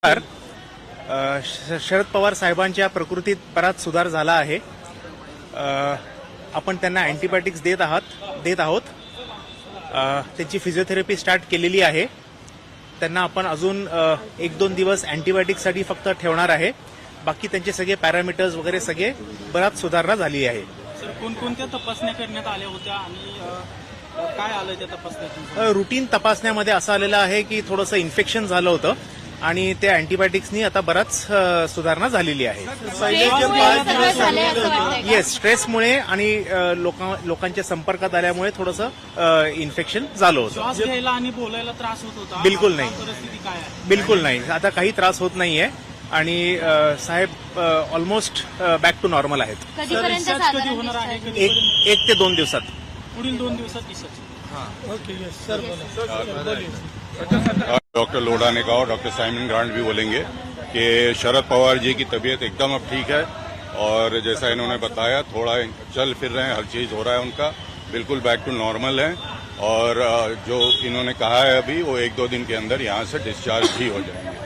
तर शरद पवार साहेबांच्या प्रकृतीत बराच सुधार झाला आहे. आपण त्यांना अँटीबायोटिक्स देत आहोत. त्यांची फिजिओथेरपी स्टार्ट केलेली आहे. त्यांना आपण अजून 1-2 दिवस अँटीबायोटिक्ससाठी फक्त ठेवणार आहे. बाकी त्यांचे सगळे पॅरामीटर्स वगैरे सगळे बराच सुधारणा झाली आहे. सर, कोणकोणत्या तपासण्या करण्यात आल्या होत्या आणि काय आलं त्या तपासण्यातून? रुटीन तपासण्यामध्ये असं आलेलं आहे की थोडंसं इन्फेक्शन झालं होतं आणि त्या अँटीबायोटिक्सनी आता बराच सुधारणा झालेली आहे. येस, स्ट्रेसमुळे आणि लोकांच्या संपर्कात आल्यामुळे थोडंसं इन्फेक्शन झालं होतं. श्वास घ्यायला आणि बोलायला त्रास होत होता? बिलकुल नाही. परिस्थिती काय आहे? बिलकुल नाही, आता काही त्रास होत नाहीये आणि साहेब ऑलमोस्ट बॅक टू नॉर्मल आहेत. कधी होणार आहे? 1 ते 2 दिवसात. पुढील 2 दिवसात डिस्चार्ज. डॉक्टर लोढ़ा ने कहा और डॉक्टर साइमन ग्रांट भी बोलेंगे कि शरद पवार जी की तबीयत एकदम अब ठीक है और जैसा इन्होंने बताया थोड़ा चल फिर रहे हैं, हर चीज हो रहा है उनका, बिल्कुल बैक टू नॉर्मल है और जो इन्होंने कहा है अभी वो 1-2 दिन के अंदर यहाँ से डिस्चार्ज भी हो जाएंगे.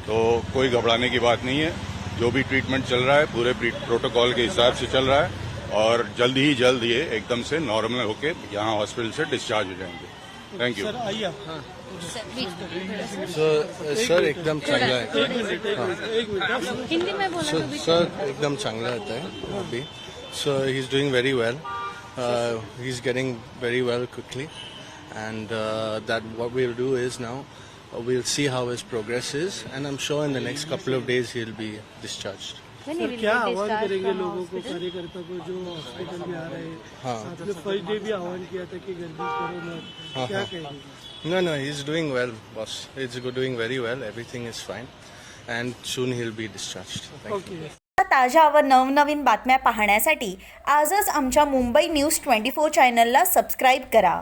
तो कोई घबराने की बात नहीं है. जो भी ट्रीटमेंट चल रहा है पूरे प्रोटोकॉल के हिसाब से चल रहा है और जल्द ही जल्द ये एकदम से नॉर्मल होके यहाँ हॉस्पिटल से डिस्चार्ज हो जाएंगे. Thank you. सर एकदम चांगला है. हिंदी में बोला तो सर एकदम चांगला रहता है अभी. So he is doing very well. He is getting very well quickly and that what we'll do is now we'll see how his progress is and I'm sure in the next couple of days he'll be discharged. Sir, क्या आह्वान करेंगे लोगों को, कार्यकर्ता को जो hospital में आ रहे हैं? हाँ. आपने फर्स्ट डे भी आह्वान किया था कि गर्दी करो मत. क्या कहेंगे? No, he's doing well, boss. He's doing very well. Everything is fine and soon he'll be discharged. Thank you. ताज्या व नवनवीन बातम्या पाहण्यासाठी आजच आमच्या मुंबई न्यूज 24 चॅनलला सबस्क्राईब करा.